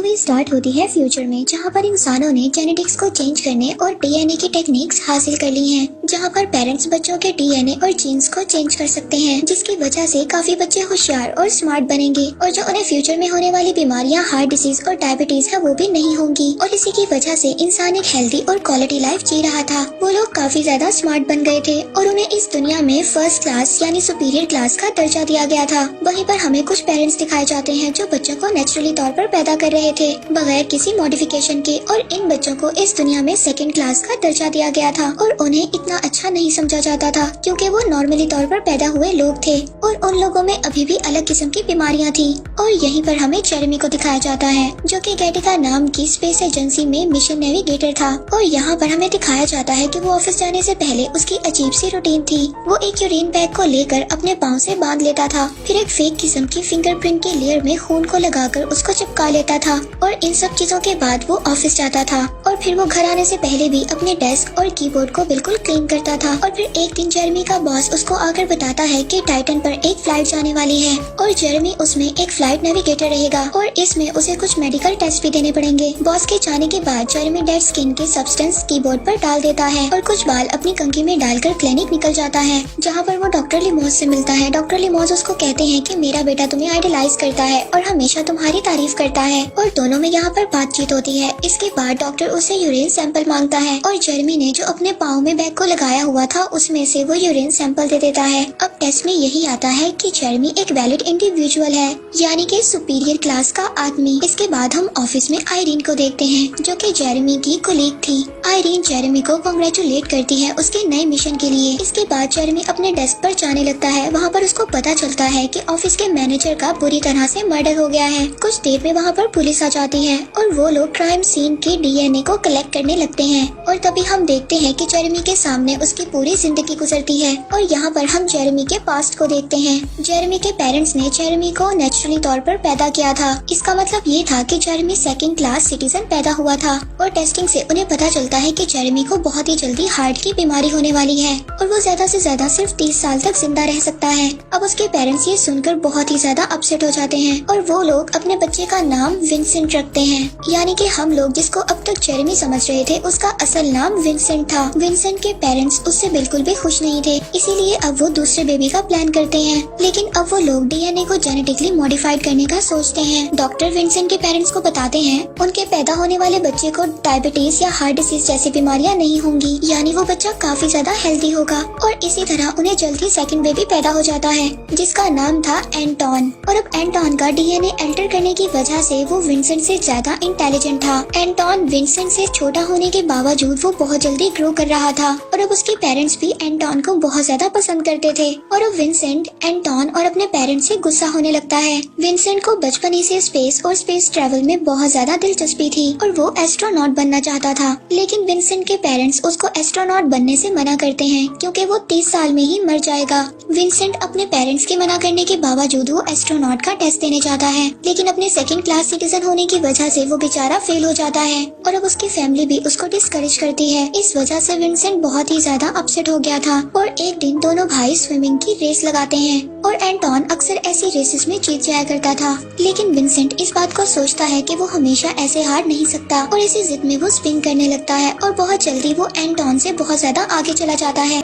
Movie start होती है future में, जहाँ पर इंसानों ने जेनेटिक्स को चेंज करने और डीएनए की टेक्निक्स हासिल कर ली हैं, जहाँ पर पेरेंट्स बच्चों के डीएनए और जीन्स को चेंज कर सकते हैं, जिसकी वजह से काफी बच्चे होशियार और स्मार्ट बनेंगे और जो उन्हें फ्यूचर में होने वाली बीमारियाँ, हार्ट डिसीज और डायबिटीज है वो भी नहीं होंगी। और इसी की वजह से इंसान एक हेल्दी और क्वालिटी लाइफ जी रहा था। वो लोग काफी ज्यादा स्मार्ट बन गए थे और उन्हें इस दुनिया में फर्स्ट क्लास यानी सुपीरियर क्लास का दर्जा दिया गया था। वहीं पर हमें कुछ पेरेंट्स दिखाए जाते हैं जो बच्चों को नेचुरली तौर पर पैदा कर रहे थे बगैर किसी मॉडिफिकेशन के, और इन बच्चों को इस दुनिया में सेकंड क्लास का दर्जा दिया गया था और उन्हें इतना अच्छा नहीं समझा जाता था क्योंकि वो नॉर्मली तौर पर पैदा हुए लोग थे और उन लोगों में अभी भी अलग किस्म की बीमारियां थी। और यहीं पर हमें जेरेमी को दिखाया जाता है जो कि गैटिका नाम की स्पेस एजेंसी में मिशन नेविगेटर था। और यहाँ पर हमें दिखाया जाता है कि वो ऑफिस जाने से पहले उसकी अजीब सी रूटीन थी। वो एक यूरिन बैग को लेकर अपने पाँव से बांध लेता था, फिर एक फेक किस्म की फिंगरप्रिंट की लेयर में खून को लगाकर उसको चिपका लेता था और इन सब चीजों के बाद वो ऑफिस जाता था और फिर वो घर आने से पहले भी अपने डेस्क और कीबोर्ड को बिल्कुल क्लीन करता था। और फिर एक दिन जेरेमी का बॉस उसको आकर बताता है कि टाइटन पर एक फ्लाइट जाने वाली है और जेरेमी उसमें एक फ्लाइट नेविगेटर रहेगा और इसमें उसे कुछ मेडिकल टेस्ट भी देने पड़ेंगे। बॉस के जाने के बाद जेरेमी डेड स्किन के सब्सटेंस कीबोर्ड पर डाल देता है और कुछ बाल अपनी कंघी में डालकर क्लिनिक निकल जाता है, जहाँ पर वो डॉक्टर लिमोज से मिलता है। डॉक्टर लिमोज उसको कहते हैं कि मेरा बेटा तुम्हें आइडलाइज करता है और हमेशा तुम्हारी तारीफ करता है, और दोनों में यहाँ पर बातचीत होती है। इसके बाद डॉक्टर उससे यूरिन सैंपल मांगता है और जेरेमी ने जो अपने पाँव में बैग को लगाया हुआ था उसमें से वो यूरिन सैंपल दे देता है। अब टेस्ट में यही आता है कि जेरेमी एक वैलिड इंडिविजुअल है, यानी कि सुपीरियर क्लास का आदमी। इसके बाद हम ऑफिस में आयरीन को देखते हैं जो कि जेरेमी की कोलीग थी। आयरीन जेरेमी को कांग्रेचुलेट करती है उसके नए मिशन के लिए। इसके बाद जेरेमी अपने डेस्क पर जाने लगता है। वहाँ पर उसको पता चलता है कि ऑफिस के मैनेजर का बुरी तरह से मर्डर हो गया है। कुछ देर में वहाँ पर पुलिस आ जाती है और वो लोग क्राइम सीन के डीएनए को कलेक्ट करने लगते हैं और तभी हम देखते हैं कि जेरेमी के सामने उसकी पूरी जिंदगी गुजरती है। और यहाँ पर हम जेरेमी के पास्ट को देखते हैं। जेरेमी के पेरेंट्स ने जेरेमी को नेचुरली तौर पर पैदा किया था। इसका मतलब ये था कि जेरेमी सेकंड क्लास सिटीजन पैदा हुआ था और टेस्टिंग से उन्हें पता चलता है कि जेरेमी को बहुत ही जल्दी हार्ट की बीमारी होने वाली है और वो ज्यादा से ज्यादा सिर्फ 30 साल तक जिंदा रह सकता है। अब उसके पेरेंट्स ये सुनकर बहुत ही ज्यादा अपसेट हो जाते हैं और वो लोग अपने बच्चे का नाम विंसेंट रखते हैं, यानी कि हम लोग जिसको अब तक जेरेमी समझ रहे थे उसका असल नाम विंसेंट था। विंसेंट के पेरेंट्स उससे बिल्कुल भी खुश नहीं थे, इसीलिए अब वो दूसरे बेबी का प्लान करते हैं। लेकिन अब वो लोग डीएनए को जेनेटिकली मॉडिफाइड करने का सोचते हैं। डॉक्टर विंसेंट के पेरेंट्स को बताते हैं उनके पैदा होने वाले बच्चे को डायबिटीज या हार्ट डिसीज जैसी बीमारियां नहीं होंगी, यानी वो बच्चा काफी ज्यादा हेल्दी होगा। और इसी तरह उन्हें जल्दी सेकंड बेबी पैदा हो जाता है जिसका नाम था एंटॉन। और अब एंटॉन का डीएनए अल्टर करने की वजह से वो विंसेंट से ज्यादा इंटेलिजेंट था। एंटॉन विंसेंट से छोटा होने के बावजूद वो बहुत जल्दी ग्रो कर रहा था और अब उसके पेरेंट्स भी एंटॉन को बहुत ज्यादा पसंद करते थे। और अब विंसेंट, एंटॉन और अपने पेरेंट्स से गुस्सा होने लगता है। विंसेंट को बचपन ही से स्पेस और स्पेस ट्रैवल में बहुत ज्यादा दिलचस्पी थी और वो एस्ट्रोनॉट बनना चाहता था, लेकिन विंसेंट के पेरेंट्स उसको एस्ट्रोनॉट बनने से मना करते हैं क्योंकि वो 30 साल में ही मर जाएगा। विंसेंट अपने पेरेंट्स के मना करने के बावजूद वो एस्ट्रोनॉट का टेस्ट देने जाता है, लेकिन अपने सेकंड क्लास सिटीजन होने की वजह से वो बेचारा फेल हो जाता है और अब उसकी फैमिली भी उसको डिस्करेज करती है। इस वजह से विंसेंट बहुत ही ज्यादा अपसेट हो गया था और एक दिन दोनों भाई स्विमिंग की रेस लगाते हैं और एंटॉन अक्सर ऐसी रेसेस में जीत जाया करता था, लेकिन विंसेंट इस बात को सोचता है कि वो हमेशा ऐसे हार नहीं सकता और इसी जिद में वो स्विम करने लगता है और बहुत जल्दी वो एंटॉन से बहुत ज्यादा आगे चला जाता है।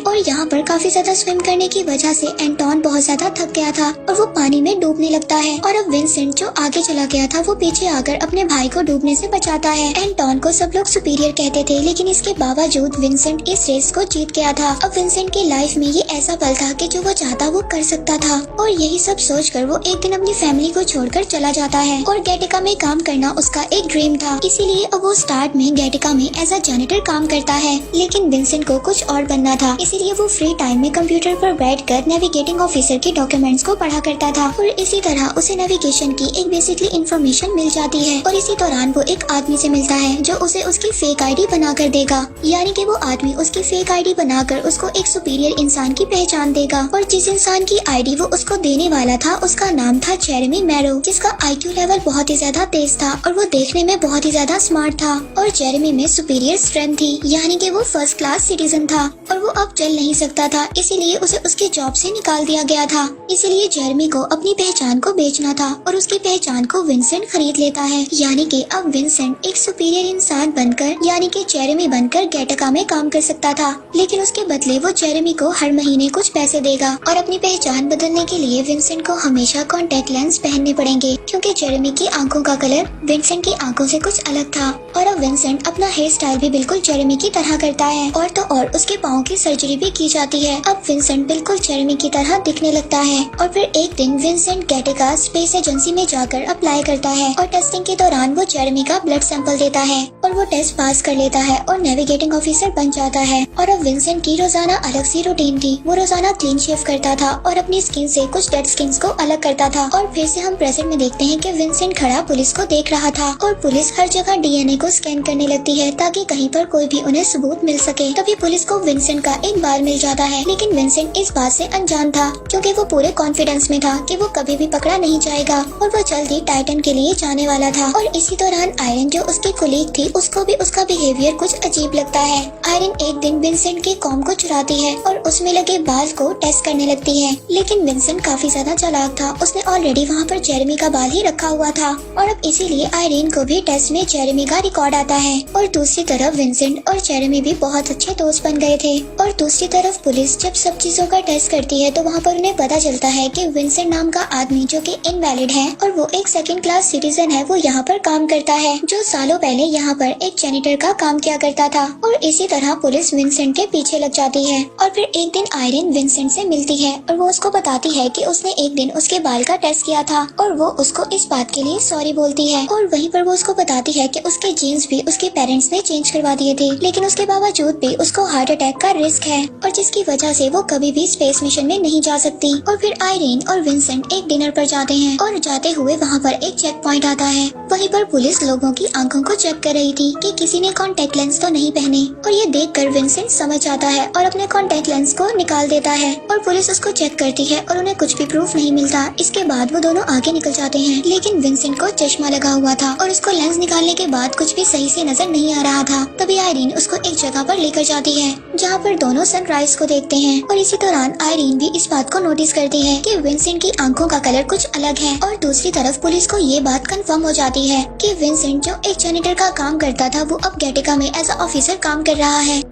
और यहाँ पर काफी ज्यादा स्विम करने की वजह से एंटॉन बहुत ज्यादा थक गया था और वो पानी में डूबने लगता है। और अब विंसेंट जो आगे चला गया था वो पीछे आकर अपने भाई को डूबने से बचाता है। एंटॉन को सब लोग सुपीरियर कहते थे, लेकिन इसके बावजूद विंसेंट इस रेस को जीत गया था। अब विंसेंट की लाइफ में ये ऐसा पल था कि जो वो चाहता वो कर सकता था और यही सब सोचकर वो एक दिन अपनी फैमिली को छोड़कर चला जाता है। और गैटिका में काम करना उसका एक ड्रीम था, इसीलिए अब वो स्टार्ट में गैटिका में एज अ जैनिटर काम करता है, लेकिन विंसेंट को कुछ और बनना था, इसीलिए वो फ्री टाइम में कंप्यूटर पर बैठकर नेविगेटिंग ऑफिसर के डॉक्यूमेंट्स को पढ़ा करता था और इसी तरह उसे नेविगेशन की एक बेसिकली इन्फॉर्मेशन मिल जाती है। और इसी दौरान वो एक आदमी से मिलता है जो उसे उसकी फेक आईडी बनाकर देगा, यानी कि वो आदमी उसकी फेक आईडी बनाकर उसको एक सुपीरियर इंसान की पहचान देगा। और जिस इंसान की आईडी वो उसको देने वाला था उसका नाम था जेरेमी मैरो, जिसका IQ लेवल बहुत ही ज्यादा तेज था और वो देखने में बहुत ही ज्यादा स्मार्ट था। और जेरेमी में सुपीरियर स्ट्रेंथ थी, यानी कि वो फर्स्ट क्लास सिटीजन था और वो अब जल नहीं सकता था, इसीलिए उसे उसके जॉब से निकाल दिया गया था। इसीलिए जेरेमी को अपनी पहचान को बेचना था और उसकी पहचान को विंसेंट खरीद लेता है। यानी कि अब विंसेंट एक सुपीरियर इंसान बनकर यानी कि जेरेमी बनकर गैटाका में काम कर सकता था, लेकिन उसके बदले वो जेरेमी को हर महीने कुछ पैसे देगा और अपनी पहचान बदलने के लिए विंसेंट को हमेशा कॉन्टेक्ट लेंस पहनने पड़ेंगे, क्योंकि जेरेमी की आंखों का कलर विंसेंट की आंखों से कुछ अलग था। और अब विंसेंट अपना हेयर स्टाइल भी बिल्कुल जेरेमी की तरह करता है और तो और उसके पाँव की सर्जरी भी की जाती है। अब विंसेंट बिल्कुल जेरेमी की तरह दिखने लगता है। और फिर एक दिन विंसेंट गैटाका स्पेस एजेंसी में जाकर अप्लाई करता है और टेस्टिंग के दौरान वो जेरेमी का ब्लड सैंपल देता है और वो टेस्ट पास कर लेता है और नेविगेटिंग ऑफिसर बन जाता है। और अब विंसेंट की रोजाना अलग सी रूटीन थी। वो रोजाना क्लीन शेव करता था और अपनी स्किन से कुछ डेड स्किन को अलग करता था। और फिर से हम प्रेजेंट में देखते हैं कि विंसेंट खड़ा पुलिस को देख रहा था और पुलिस हर जगह डीएनए को स्कैन करने लगती है ताकि कहीं पर कोई भी उन्हें सबूत मिल सके। तभी पुलिस को विंसेंट का एक बाल मिल जाता है, लेकिन विंसेंट इस बात से अनजान था क्योंकि वो पूरे कॉन्फिडेंस में था कि वो कभी भी पकड़ा नहीं जाएगा और वो जल्दी टाइटन के लिए जाने वाला था। और इसी दौरान आयरन जो उसकी कोलीग थी उसको भी उसका बिहेवियर कुछ अजीब लगता है। आयरन एक दिन विंसेंट के कॉम को चुराती है और उसमें लगे बाल को टेस्ट करने लगती है, लेकिन विंसेंट काफी ज्यादा चालाक था। उसने ऑलरेडी वहाँ पर जेरेमी का बाल ही रखा हुआ था और अब इसीलिए आयरन को भी टेस्ट में जेरेमी का रिकॉर्ड आता है। और दूसरी तरफ विंसेंट और जेरेमी भी बहुत अच्छे दोस्त बन गए थे। और दूसरी तरफ पुलिस जब सब चीजों का टेस्ट करती है तो वहाँ पर उन्हें पता चलता है कि विंसेंट नाम का आदमी जो कि इनवैलिड है और वो एक सेकंड क्लास सिटीजन है, वो यहाँ पर काम करता है, जो सालों पहले यहाँ पर एक जेनिटर का काम किया करता था। और इसी तरह पुलिस विंसेंट के पीछे लग जाती है। और फिर एक दिन आयरन विंसेंट से मिलती है और वो उसको बताती है कि उसने एक दिन उसके बाल का टेस्ट किया था और वो उसको इस बात के लिए सॉरी बोलती है। और वहीं पर वो उसको बताती है कि उसके जीन्स भी उसके पेरेंट्स ने चेंज करवा दिए थे, लेकिन उसके बावजूद भी उसको हार्ट अटैक का रिस्क है और जिसकी वजह से वो कभी भी स्पेस मिशन में नहीं जा सकती। और फिर आयरन और विंसेंट एक डिनर पर जाते हैं और जाते हुए वहाँ पर एक चेक पॉइंट आता है। वहीं पर पुलिस लोगों की आंखों को चेक कर रही थी कि किसी ने कॉन्टेक्ट लेंस तो नहीं पहने और ये देखकर विंसेंट समझ जाता है और अपने कॉन्टेक्ट लेंस को निकाल देता है। और पुलिस उसको चेक करती है और उन्हें कुछ भी प्रूफ नहीं मिलता। इसके बाद वो दोनों आगे निकल जाते हैं, लेकिन विंसेंट को चश्मा लगा हुआ था और उसको लेंस निकालने के बाद कुछ भी सही से नजर नहीं आ रहा था। तभी आयरन उसको एक जगह पर लेकर जाती है जहाँ पर दोनों सनराइज को देखते हैं। और इसी दौरान आयरन भी इस बात को नोटिस करती है कि विंसेंट की आंखों का कलर कुछ अलग है। और दूसरी तरफ पुलिस को ये बात कंफर्म हो जाती है कि विंसेंट जो एक जेनिटर का काम करता था वो अब गैटाका में एज ऑफिसर काम कर रहा है।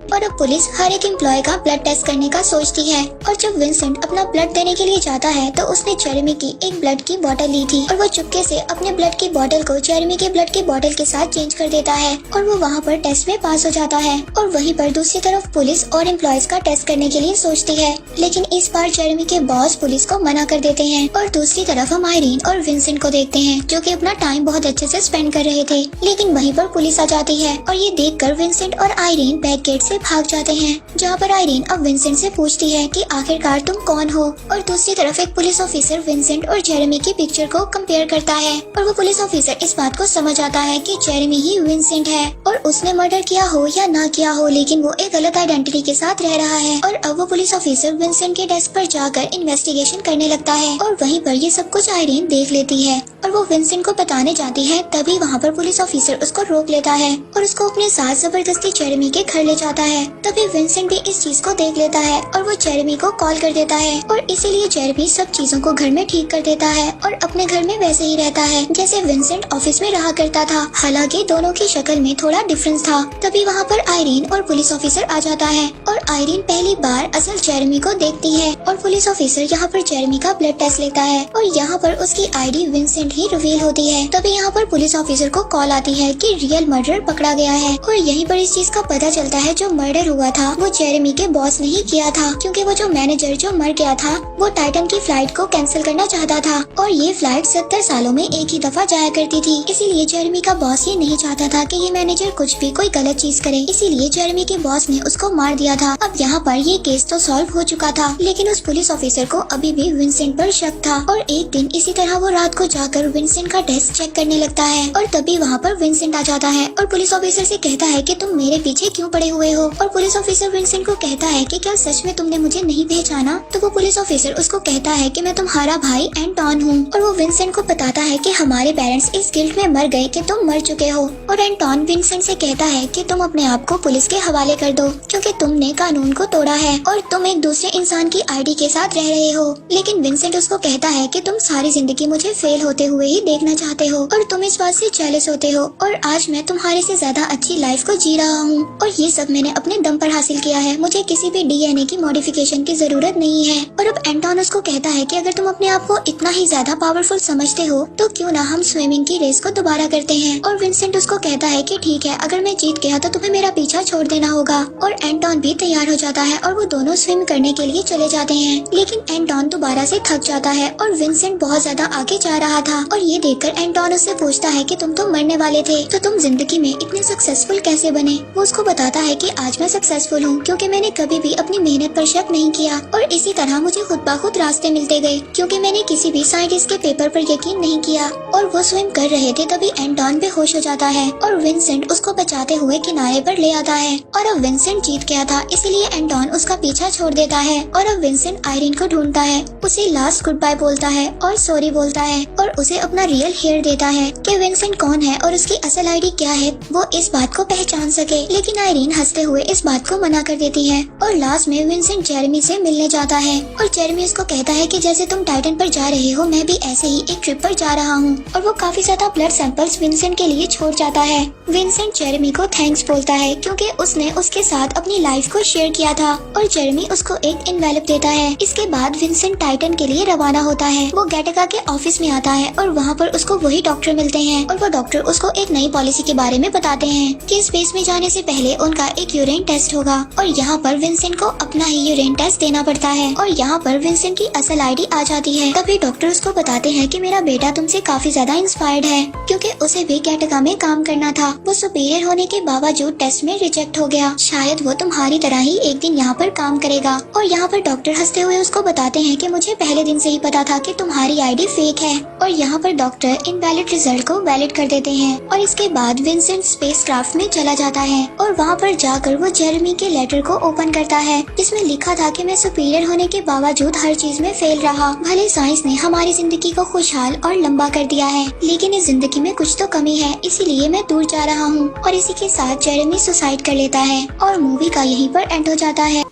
और अब पुलिस हर एक एम्प्लॉय का ब्लड टेस्ट करने का सोचती है। और जब विंसेंट अपना ब्लड देने के लिए जाता है तो उसने जेरेमी की एक ब्लड की बोतल ली थी और वो चुपके से अपने ब्लड की बोतल को जेरेमी के ब्लड की बोतल के साथ चेंज कर देता है और वो वहाँ पर टेस्ट में पास हो जाता है। और वहीं पर दूसरी तरफ पुलिस और एम्प्लॉयज का टेस्ट करने के लिए सोचती है, लेकिन इस बार जेरेमी के बॉस पुलिस को मना कर देते हैं। और दूसरी तरफ हम आयरन और विंसेंट को देखते हैं जो कि अपना टाइम बहुत अच्छे से स्पेंड कर रहे थे, लेकिन वहीं पर पुलिस आ जाती है और ये देखकर विंसेंट और आयरन बैक गेट से भाग जाते हैं, जहाँ पर आयरन अब विंसेंट से पूछती है कि आखिरकार तुम कौन हो। और दूसरी तरफ एक पुलिस ऑफिसर विंसेंट और जेरेमी की पिक्चर को कंपेयर करता है और वो पुलिस ऑफिसर इस बात को समझ आता है कि जेरेमी ही विंसेंट है और उसने मर्डर किया हो या ना किया हो, लेकिन वो एक गलत आइडेंटिटी के साथ रह रहा है। और अब वो पुलिस ऑफिसर विंसेंट के डेस्क पर जाकर इन्वेस्टिगेशन करने लगता है और वहीं पर ये सब कुछ आयरन देख लेती है और वो विंसेंट को बताने जाती है। तभी वहाँ पर पुलिस ऑफिसर उसको रोक लेता है और उसको अपने साथ जबरदस्ती जेरेमी के घर ले जाता है। तभी विंसेंट भी इस चीज को देख लेता है और वो जेरेमी को कॉल कर देता है और इसीलिए जेरेमी सब चीजों को घर में ठीक कर देता है और अपने घर में वैसे ही रहता है जैसे विंसेंट ऑफिस में रहा करता था। हालांकि दोनों की शक्ल में थोड़ा डिफरेंस था। तभी वहाँ पर आयरन और पुलिस ऑफिसर आ जाता है और आयरन पहली बार असल जेरेमी को देखती है और पुलिस ऑफिसर यहाँ पर जेरेमी का ब्लड टेस्ट लेता है और यहाँ पर उसकी आईडी विंसेंट ही रिवील होती है। तभी यहाँ पर पुलिस ऑफिसर को कॉल आती है कि रियल मर्डर पकड़ा गया है और यहीं पर इस चीज का पता चलता है जो मर्डर हुआ था वो जेरेमी के बॉस ने ही किया था, क्योंकि वो जो मैनेजर जो मर गया था वो टाइटन की फ्लाइट को कैंसिल करना चाहता था और ये फ्लाइट 70 सालों में एक ही दफा जाया करती थी। इसीलिए जेरेमी का बॉस ये नहीं चाहता था कि ये मैनेजर कुछ भी कोई गलत चीज करे, इसीलिए जेरेमी के बॉस ने उसको मार दिया था। अब यहाँ पर ये केस तो सॉल्व हो चुका था, लेकिन उस पुलिस ऑफिसर को अभी भी विंसेंट पर शक था और एक दिन इसी तरह वो रात को जाकर विंसेंट का डेस्क चेक करने लगता है और तभी वहाँ पर विंसेंट आ जाता है और पुलिस ऑफिसर से कहता है कि तुम मेरे पीछे क्यों पड़े हुए हो। और पुलिस ऑफिसर विंसेंट को कहता है कि क्या सच में तुमने मुझे नहीं पहचाना। तो वो पुलिस ऑफिसर उसको कहता है कि मैं तुम्हारा भाई एंटोन हूँ। और वो विंसेंट को बताता है कि हमारे पेरेंट्स इस गिल्ट में मर गए कि तुम मर चुके हो। और एंटोन विंसेंट से कहता है कि तुम अपने आप को पुलिस के हवाले कर दो क्योंकि तुमने कानून को तोड़ा है और तुम एक दूसरे इंसान की आईडी के साथ रह रहे हो। लेकिन विंसेंट उसको कहता है कि तुम सारी जिंदगी मुझे फेल होते हुए ही देखना चाहते हो और तुम इस बात से जेलस होते हो और आज मैं तुम्हारे से ज्यादा अच्छी लाइफ को जी रहा हूँ और ये सब मैंने अपने दम पर हासिल किया है। मुझे किसी भी डीएनए की मॉडिफिकेशन की जरूरत नहीं है। और अब एंटोन उसको कहता है कि अगर तुम अपने आप को इतना ही ज्यादा पावरफुल समझते हो तो क्यों ना हम स्विमिंग की रेस को दोबारा करते हैं। और विंसेंट उसको कहता है कि ठीक है, अगर मैं जीत गया तो तुम्हें मेरा पीछा छोड़ देना होगा। और एंटोन भी तैयार हो जाता है और वो दोनों स्विम करने के लिए चले जाते हैं। लेकिन एंटोन दोबारा से थक जाता है और विंसेंट बहुत ज्यादा आगे जा रहा था। और ये देखकर एंटोन उससे पूछता है कि तुम तो मरने वाले थे तो तुम जिंदगी में इतने सक्सेसफुल कैसे बने। वो उसको बताता है कि आज मैं सक्सेसफुल हूँ क्योंकि मैंने कभी भी अपनी मेहनत पर शक नहीं किया और इसी तरह मुझे खुद ब खुद रास्ते मिलते गए क्योंकि मैंने किसी भी साइंटिस्ट के पेपर पर यकीन नहीं किया। और वो स्विम कर रहे थे तभी एंटोन बेहोश हो जाता है और विंसेंट उसको बचाते हुए किनारे पर ले आता है। और अब विंसेंट जीत गया था इसलिए एंटोन उसका पीछा छोड़ देता है। और अब विंसेंट आयरीन को ढूंढता है, उसे लास्ट गुड बाय बोलता है और सॉरी बोलता है और उसे अपना रियल हेयर देता है कि विंसेंट कौन है और उसकी असल आईडी क्या है वो इस बात को पहचान सके। लेकिन आयरीन हंसते हुए इस बात को मना कर देती है। और लास्ट में विंसेंट जेरेमी से मिलने जाता है और जेरेमी उसको कहता है कि जैसे तुम टाइटन पर जा रहे हो मैं भी ऐसे ही एक ट्रिप पर जा रहा हूँ। और वो काफी ज्यादा ब्लड सैंपल्स विंसेंट के लिए छोड़ जाता है। विंसेंट जेरेमी को थैंक्स बोलता है क्योंकि उसने उसके साथ अपनी लाइफ को शेयर किया था और जेरेमी उसको एक एनवेलप देता है। इसके बाद विंसेंट टाइटन के लिए रवाना होता है। वो गैटाका के ऑफिस में आता है और वहाँ पर उसको वही डॉक्टर मिलते हैं और वो डॉक्टर उसको एक नई पॉलिसी के बारे में बताते हैं कि स्पेस में जाने से पहले उनका एक यूरिन टेस्ट होगा। और यहाँ पर विंसेंट को अपना ही यूरिन टेस्ट देना पड़ता है और यहाँ पर विंसेंट की असल आईडी आ जाती है। तभी डॉक्टर उसको बताते हैं कि मेरा बेटा तुमसे काफी ज्यादा इंस्पायर्ड है क्योंकि उसे भी गैटाका में काम करना था। वो सुपीरियर होने के बावजूद टेस्ट में रिजेक्ट हो गया। शायद वो तुम्हारी तरह ही एक दिन यहाँ पर काम करेगा। और यहाँ पर डॉक्टर हंसते हुए उसको बताते हैं कि मुझे पहले दिन से ही पता था कि तुम्हारी आईडी फेक है। और यहाँ पर डॉक्टर इनवैलिड रिजल्ट को वैलिड कर देते हैं। और इसके बाद विंसेंट स्पेसक्राफ्ट में चला जाता है और वहाँ पर जाकर वो जेरेमी के लेटर को ओपन करता है जिसमें लिखा था कि मैं सुपीरियर होने के बावजूद हर चीज में फेल रहा। भले साइंस ने हमारी जिंदगी को खुशहाल और लंबा कर दिया है लेकिन इस जिंदगी में कुछ तो कमी है, इसीलिए मैं दूर जा रहा हूँ। और इसी के साथ जेरेमी सुसाइड कर लेता है और मूवी का यहीं पर एंड हो जाता है।